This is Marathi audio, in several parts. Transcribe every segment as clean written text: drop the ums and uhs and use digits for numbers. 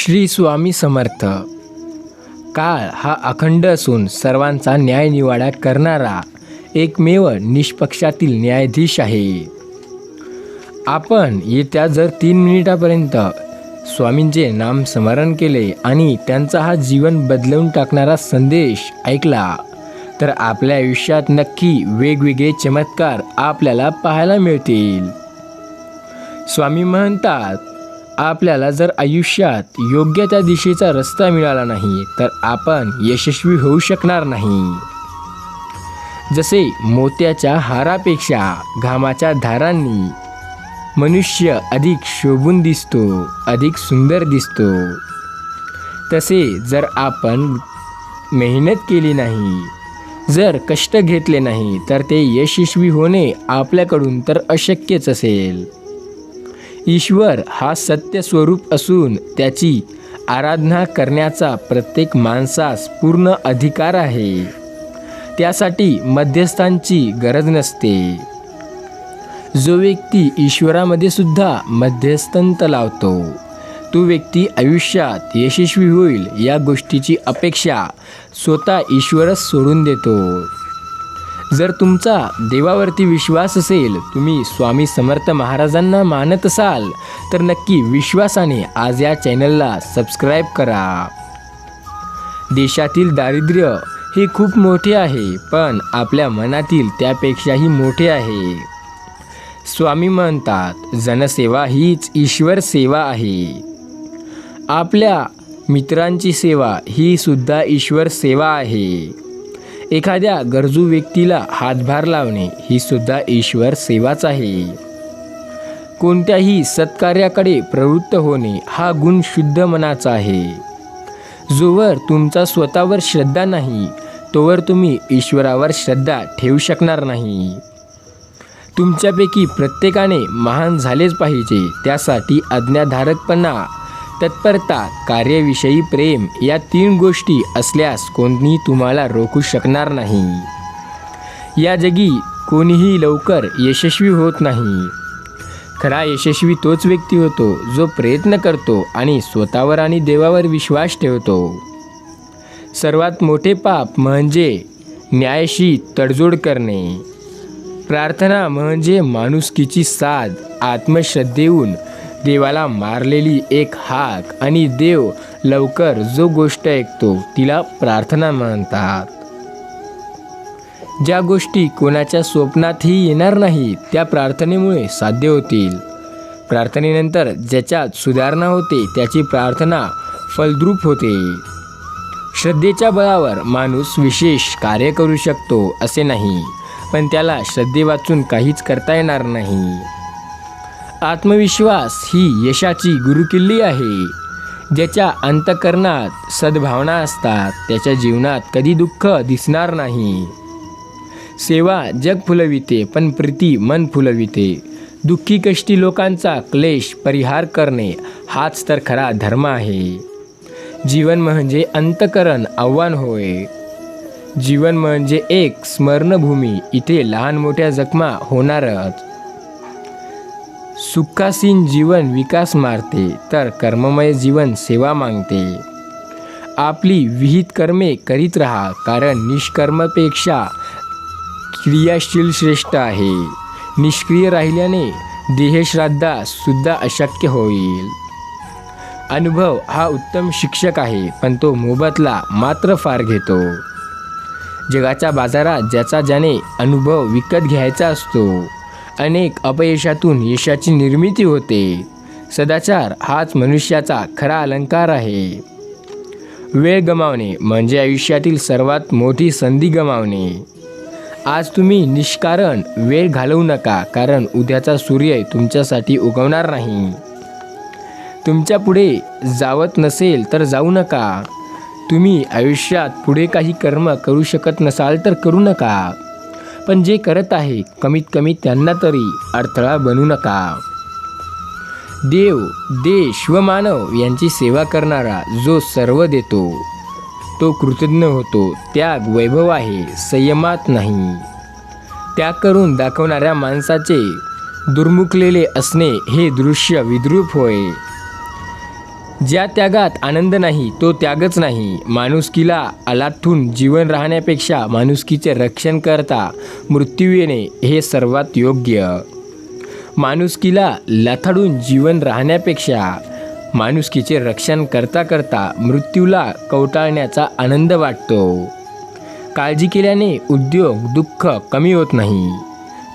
श्री स्वामी समर्थ. काळ हा अखंड असून सर्वांचा न्यायनिवाडा करणारा एकमेव निष्पक्षातील न्यायाधीश आहे. आपण येत्या जर 3 मिनिटापर्यंत स्वामींचे नाम स्मरण केले आणि त्यांचा हा जीवन बदलवून टाकणारा संदेश ऐकला तर आपल्या आयुष्यात नक्की वेगवेगळे चमत्कार आपल्याला पाहायला मिळतील. स्वामी म्हणतात, आपल्याला जर आयुष्यात योग्य त्या दिशेचा रस्ता मिळाला नाही तर आपण यशस्वी होऊ शकणार नाही. जसे मोत्याच्या हारापेक्षा घामाच्या धारांनी मनुष्य अधिक शोभून दिसतो, अधिक सुंदर दिसतो, तसे जर आपण मेहनत केली नाही, जर कष्ट घेतले नाही तर ते यशस्वी होणे आपल्याकडून तर अशक्यच असेल. ईश्वर हा सत्य स्वरूप असून त्याची आराधना करण्याचा प्रत्येक माणसास पूर्ण अधिकार आहे. त्यासाठी मध्यस्थांची गरज नसते. जो व्यक्ती ईश्वरामध्ये सुद्धा मध्यस्थंत लावतो तो व्यक्ती आयुष्यात यशस्वी होईल या गोष्टीची अपेक्षा स्वतः ईश्वरच सोडून देतो. जर तुमचा देवावरती विश्वास असेल, तुम्ही स्वामी समर्थ महाराजांना मानत असाल तर नक्की विश्वासाने आज या चॅनलला सबस्क्राईब करा. देशातील दारिद्र्य हे खूप मोठे आहे, पण आपल्या मनातील त्यापेक्षाही मोठे आहे. स्वामी म्हणतात, जनसेवा हीच ईश्वर सेवा आहे. आपल्या मित्रांची सेवा ही सुद्धा ईश्वर सेवा आहे. एखाद्या गरजू व्यक्तीला हातभार लावणे ही सुद्धा ईश्वर सेवाच आहे. कोणत्याही सत्कार्याकडे प्रवृत्त होणे हा गुण शुद्ध मनाचा आहे. जोवर तुमचा स्वतःवर श्रद्धा नाही तोवर तुम्ही ईश्वरावर श्रद्धा ठेवू शकणार नाही. तुमच्यापैकी प्रत्येकाने महान झालेच पाहिजे. त्यासाठी आज्ञाधारकपणा, तत्परता, कार्याविषयी प्रेम या 3 गोष्टी असल्यास कोणीही तुम्हाला रोखू शकणार नाही. या जगी कोणीही लवकर यशस्वी होत नाही. खरा यशस्वी तोच व्यक्ती होतो जो प्रयत्न करतो आणि स्वतःवर आणि देवावर विश्वास ठेवतो. सर्वात मोठे पाप म्हणजे न्यायाशी तडजोड करणे. प्रार्थना म्हणजे माणुसकीची साध, आत्मश्रद्धेहून देवाला मारलेली एक हाक आणि देव लवकर जो गोष्ट ऐकतो तिला प्रार्थना म्हणतात. ज्या गोष्टी कोणाच्या स्वप्नातही येणार नाही त्या प्रार्थनेमुळे साध्य होतील. प्रार्थनेनंतर ज्याच्यात सुधारणा होते त्याची प्रार्थना फलद्रूप होते. श्रद्धेच्या बळावर माणूस विशेष कार्य करू शकतो असे नाही, पण त्याला श्रद्धेवाचून काहीच करता येणार नाही. आत्मविश्वास ही यशाची गुरुकिल्ली आहे. ज्याच्या अंतःकरणात सद्भावना असतात त्याच्या जीवनात कधी दुःख दिसणार नाही. सेवा जग फुलविते पण प्रीती मन फुलविते. दुःखी कष्टी लोकांचा क्लेश परिहार करणे हाच तर खरा धर्म आहे. जीवन म्हणजे अंतःकरण आव्हान होय. जीवन म्हणजे एक स्मरणभूमी, इथे लहान मोठ्या जखमा होणारच. सुखासीन जीवन विकास मारते तर कर्ममय जीवन सेवा मागते. आपली विहित कर्मे करीत राहा, कारण निष्कर्मपेक्षा क्रियाशील श्रेष्ठ आहे. निष्क्रिय राहिल्याने देहश्राद्धा सुद्धा अशक्य होईल. अनुभव हा उत्तम शिक्षक आहे, पण तो मोबदला मात्र फार घेतो. जगाच्या बाजारात ज्याचा ज्याने अनुभव विकत घ्यायचा असतो. अनेक अपयशातून यशाची निर्मिती होते. सदाचार हाच मनुष्याचा खरा अलंकार आहे. वेळ गमावणे म्हणजे आयुष्यातील सर्वात मोठी संधी गमावणे. आज तुम्ही निष्कारण वेळ घालवू नका, कारण उद्याचा सूर्य तुमच्यासाठी उगवणार नाही. तुमच्या पुढे जावत नसेल तर जाऊ नका. तुम्ही आयुष्यात पुढे काही कर्म करू शकत नसाल तर करू नका, पण जे करत आहे कमीत कमी त्यांना तरी अडथळा बनू नका. देव, देश व मानव यांची सेवा करणारा जो सर्व देतो तो कृतज्ञ होतो. त्याग वैभव आहे, संयमात नाही. त्याग करून दाखवणाऱ्या माणसाचे दुर्मुखलेले असणे हे दृश्य विद्रूप होय. ज्या त्यागात आनंद नाही तो त्यागच नाही. माणुसकीला अलाथून जीवन राहण्यापेक्षा माणुसकीचे रक्षण करता मृत्यू येणे हे सर्वात योग्य. माणुसकीला लथाडून जीवन राहण्यापेक्षा माणुसकीचे रक्षण करता करता मृत्यूला कवटाळण्याचा आनंद वाटतो. काळजी केल्याने उद्योग दुःख कमी होत नाही,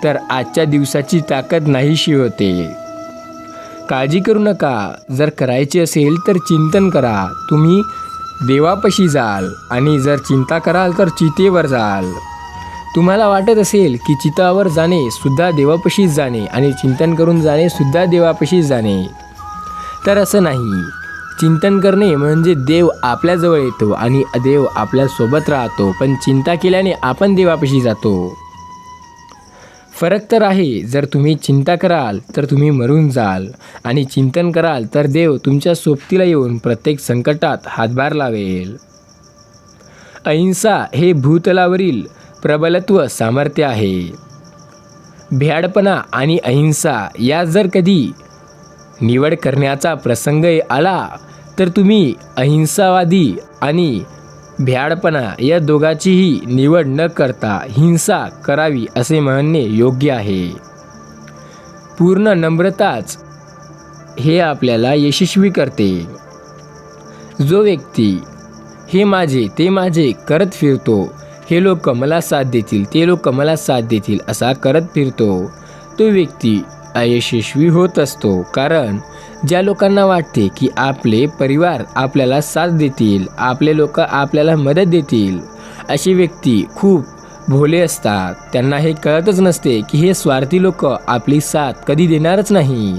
तर आजच्या दिवसाची ताकद नाहीशी होते. काळजी करू नका. जर करायचे असेल तर चिंतन करा. तुम्ही देवापाशी जाल आणि जर चिंता कराल तर चितेवर जाल. तुम्हाला वाटत असेल की चितावर जाणे सुद्धा देवापाशीच जाणे आणि चिंतन करून जाणे सुद्धा देवापाशीच जाणे, तर असं नाही. चिंतन करणे म्हणजे देव आपल्याजवळ येतो आणि देव आपल्यासोबत राहतो, पण चिंता केल्याने आपण देवापाशी जातो. फरक तर आहे. जर तुम्ही चिंता कराल तर तुम्ही मरून जाल आणि चिंतन कराल तर देव तुमच्या सोबतीला येऊन प्रत्येक संकटात हातभार लावेल. अहिंसा हे भूतलावरील प्रबलत्व सामर्थ्य आहे. भ्याडपणा आणि अहिंसा या जर कधी निवड करण्याचा प्रसंग आला तर तुम्ही अहिंसावादी आणि भ्याडपणा या दोघांचीही निवड न करता हिंसा करावी असे म्हणणे योग्य आहे. पूर्ण नम्रताच हे आपल्याला यशस्वी करते. जो व्यक्ती हे माझे ते माझे करत फिरतो, हे लोक मला साथ देतील ते लोक मला साथ देतील असा करत फिरतो, तो व्यक्ती अयशस्वी होत असतो. कारण ज्या लोकांना वाटते की आपले परिवार आपल्याला साथ देतील, आपले लोक आपल्याला मदत देतील, अशी व्यक्ती खूप भोळे असतात. त्यांना हे कळतच नसते की हे स्वार्थी लोक आपली साथ कधी देणारच नाही.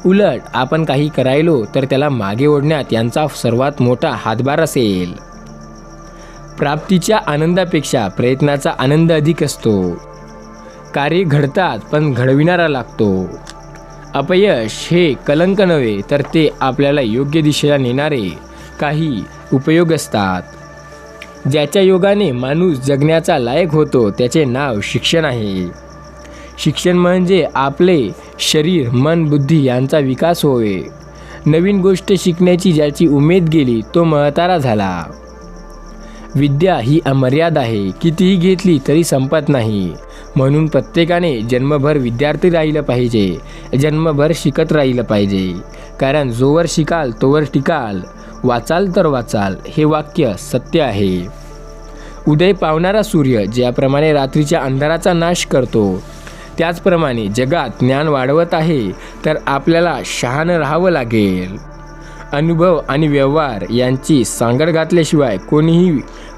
उलट आपण काही करायलो तर त्याला मागे ओढण्यात यांचा सर्वात मोठा हातभार असेल. प्राप्तीच्या आनंदापेक्षा प्रयत्नाचा आनंद अधिक असतो. कार्य घडतात पण घडविणारा लागतो. अपयश हे कलंक नव्हे, तर ते आपल्याला योग्य दिशेला नेणारे काही उपयोग असतात. ज्याच्या योगाने माणूस जगण्याचा लायक होतो त्याचे नाव शिक्षण आहे. शिक्षण म्हणजे आपले शरीर मन बुद्धी यांचा विकास होय. नवीन गोष्ट शिकण्याची ज्याची उमेद गेली तो म्हातारा झाला. विद्या ही अमर्याद आहे, कितीही घेतली तरी संपत नाही. म्हणून प्रत्येकाने जन्मभर विद्यार्थी राहिलं पाहिजे, जन्मभर शिकत राहिलं पाहिजे. कारण जोवर शिकाल तोवर टिकाल, वाचाल तर वाचाल, हे वाक्य सत्य आहे. उदय पावणारा सूर्य ज्याप्रमाणे रात्रीच्या अंधाराचा नाश करतो, त्याचप्रमाणे जगात ज्ञान वाढवत आहे, तर आपल्याला शहाणं राहावं लागेल. अनुभव आणि व्यवहार यांची सांगड घातल्याशिवाय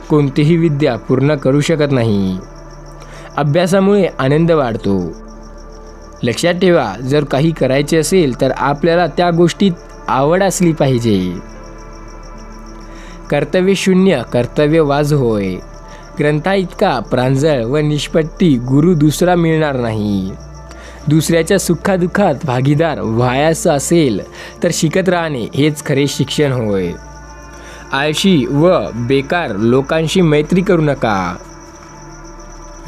कोणतीही विद्या पूर्ण करू शकत नाही. अभ्यासामुळे आनंद वाढतो. लक्षात ठेवा, जर काही करायचे असेल तर आपल्याला त्या गोष्टीत आवड असली पाहिजे. कर्तव्यशून्य कर्तव्यवाज होय. ग्रंथा इतका प्रांजळ व निष्पट्टी गुरु दुसरा मिळणार नाही. दुसऱ्याच्या सुखादुःखात भागीदार व्हायचं असेल तर शिकत राहणे हेच खरे शिक्षण होय. आळशी व बेकार लोकांशी मैत्री करू नका.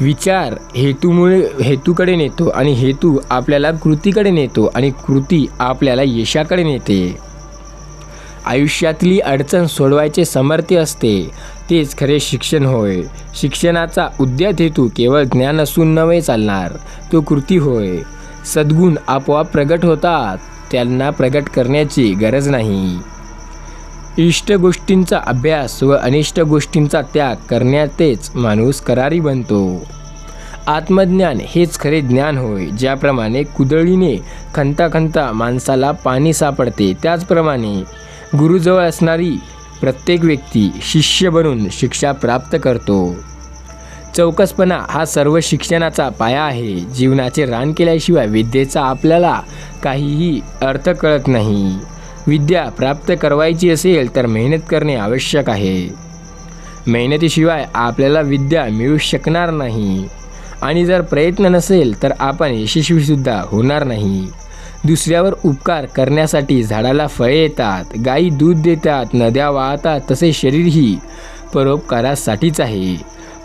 विचार हेतूकडे नेतो आणि हेतू आपल्याला कृतीकडे नेतो आणि कृती आपल्याला यशाकडे नेते. आयुष्यातली अडचण सोडवायचे सामर्थ्य असते, तेच खरे शिक्षण होय. शिक्षणाचा उद्यत हेतू केवळ ज्ञान असून नव्हे चालणार, तो कृती होय. सद्गुण आपोआप प्रगट होतात, त्यांना प्रगट करण्याची गरज नाही. इष्ट गोष्टींचा अभ्यास व अनिष्ट गोष्टींचा त्याग करण्यातच माणूस करारी बनतो. आत्मज्ञान हेच खरे ज्ञान होय. ज्याप्रमाणे कुदळीने खंता माणसाला पाणी सापडते, त्याचप्रमाणे गुरुजवळ असणारी प्रत्येक व्यक्ती शिष्य बनून शिक्षा प्राप्त करतो. चौकसपणा हा सर्व शिक्षणाचा पाया आहे. जीवनाचे रान केल्याशिवाय विद्येचा आपल्याला काहीही अर्थ कळत नाही. विद्या प्राप्त करायची असेल तर मेहनत करणे आवश्यक आहे. मेहनतीशिवाय आपल्याला विद्या मिळू शकणार नाही आणि जर प्रयत्न नसेल तर आपण यशस्वीसुद्धा होणार नाही. दुसऱ्यावर उपकार करण्यासाठी झाडाला फळे येतात, गायी दूध देतात, नद्या वाहतात, तसे शरीरही परोपकारासाठीच आहे.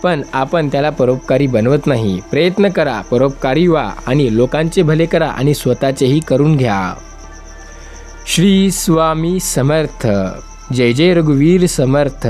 पण आपण त्याला परोपकारी बनवत नाही. प्रयत्न करा, परोपकारी व्हा आणि लोकांचे भले करा आणि स्वतःचेही करून घ्या. श्री स्वामी समर्थ. जय जय रघुवीर समर्थ.